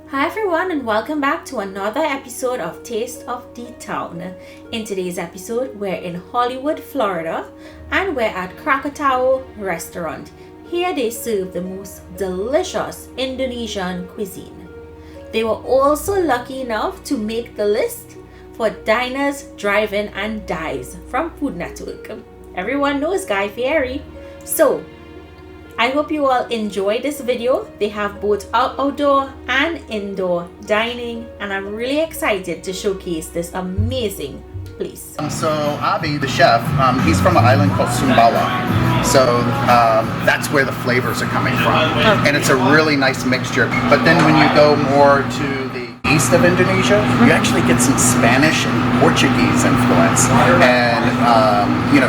Hi everyone, and welcome back to another episode of Taste of the Town. In today's episode, we're in Hollywood, Florida, and we're at Krakatoa restaurant. Here they serve the most delicious Indonesian cuisine. They were also lucky enough to make the list for Diners, Drive-In and Dives from Food Network. Everyone knows Guy Fieri. So, I hope you all enjoy this video. They have both outdoor and indoor dining, and I'm really excited to showcase this amazing place. So Abi, the chef, he's from an island called Sumbawa. So that's where the flavors are coming from. And it's a really nice mixture. But then when you go more to the east of Indonesia, you actually get some Spanish and Portuguese influence, and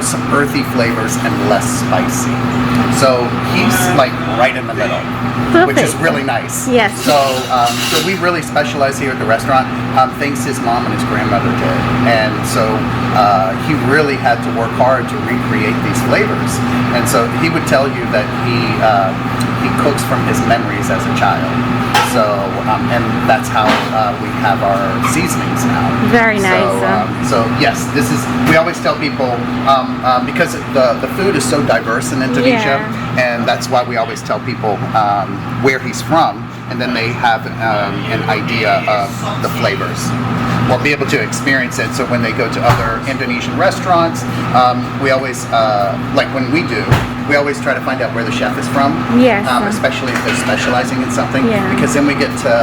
some earthy flavors and less spicy. So he's like right in the middle. Perfect. Which is really nice. Yes. So we really specialize here at the restaurant, things his mom and his grandmother did, and so he really had to work hard to recreate these flavors. And so he would tell you that he cooks from his memories as a child. So and that's how we have our seasonings now. Very nice. So yes, this is. We always tell people because the food is so diverse in Indonesia, and that's why we always tell people where he's from, and then they have an idea of the flavors. We'll be able to experience it. So when they go to other Indonesian restaurants, we always like when we do. We always try to find out where the chef is from, especially if they're specializing in something, because then we get to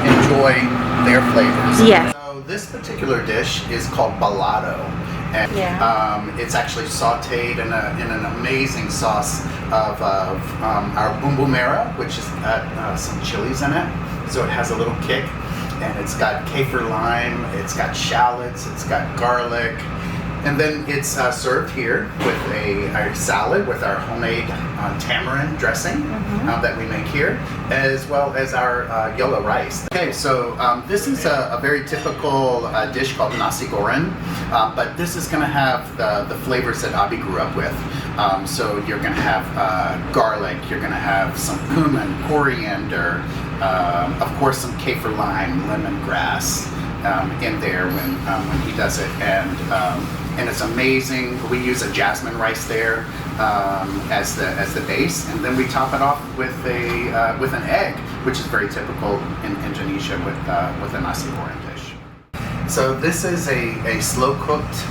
enjoy their flavors. Yes. So this particular dish is called Balado, and it's actually sautéed in an amazing sauce of our bumbu merah, which has got some chilies in it, so it has a little kick, and it's got kaffir lime, it's got shallots, it's got garlic. And then it's served here with a salad with our homemade tamarind dressing that we make here, as well as our yellow rice. Okay, so this is a very typical dish called Nasi Goreng, but this is going to have the flavors that Abi grew up with. So you're going to have garlic, you're going to have some cumin, coriander, of course some kaffir lime, lemongrass in there when he does it, and it's amazing. We use a jasmine rice there as the base, and then we top it off with an egg, which is very typical in Indonesia with a nasi goreng dish. So this is a slow cooked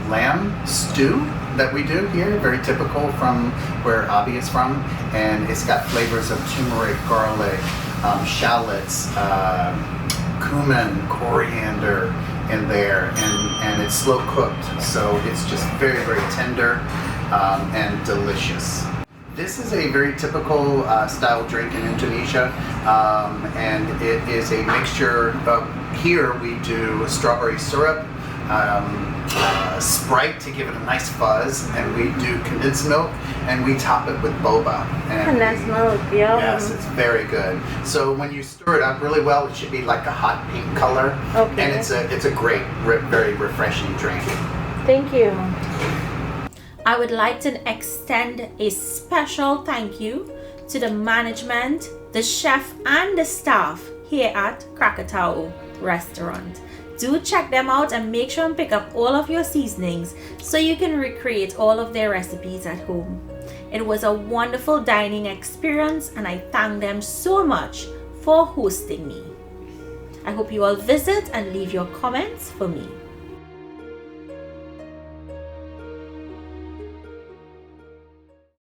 lamb stew that we do here, very typical from where Abi is from, and it's got flavors of turmeric, garlic, shallots, cumin, coriander in there, and it's slow cooked, so it's just very, very tender and delicious. This is a very typical style drink in Indonesia, and it is a mixture of, here we do strawberry syrup, Sprite to give it a nice fuzz, and we do condensed milk, and we top it with boba. Condensed milk, yes, it's very good. So when you stir it up really well, it should be like a hot pink color. Okay. And it's a great, very refreshing drink. Thank you. I would like to extend a special thank you to the management, the chef, and the staff here at Krakatoa restaurant. Do check them out and make sure and pick up all of your seasonings so you can recreate all of their recipes at home. It was a wonderful dining experience, and I thank them so much for hosting me. I hope you all visit and leave your comments for me.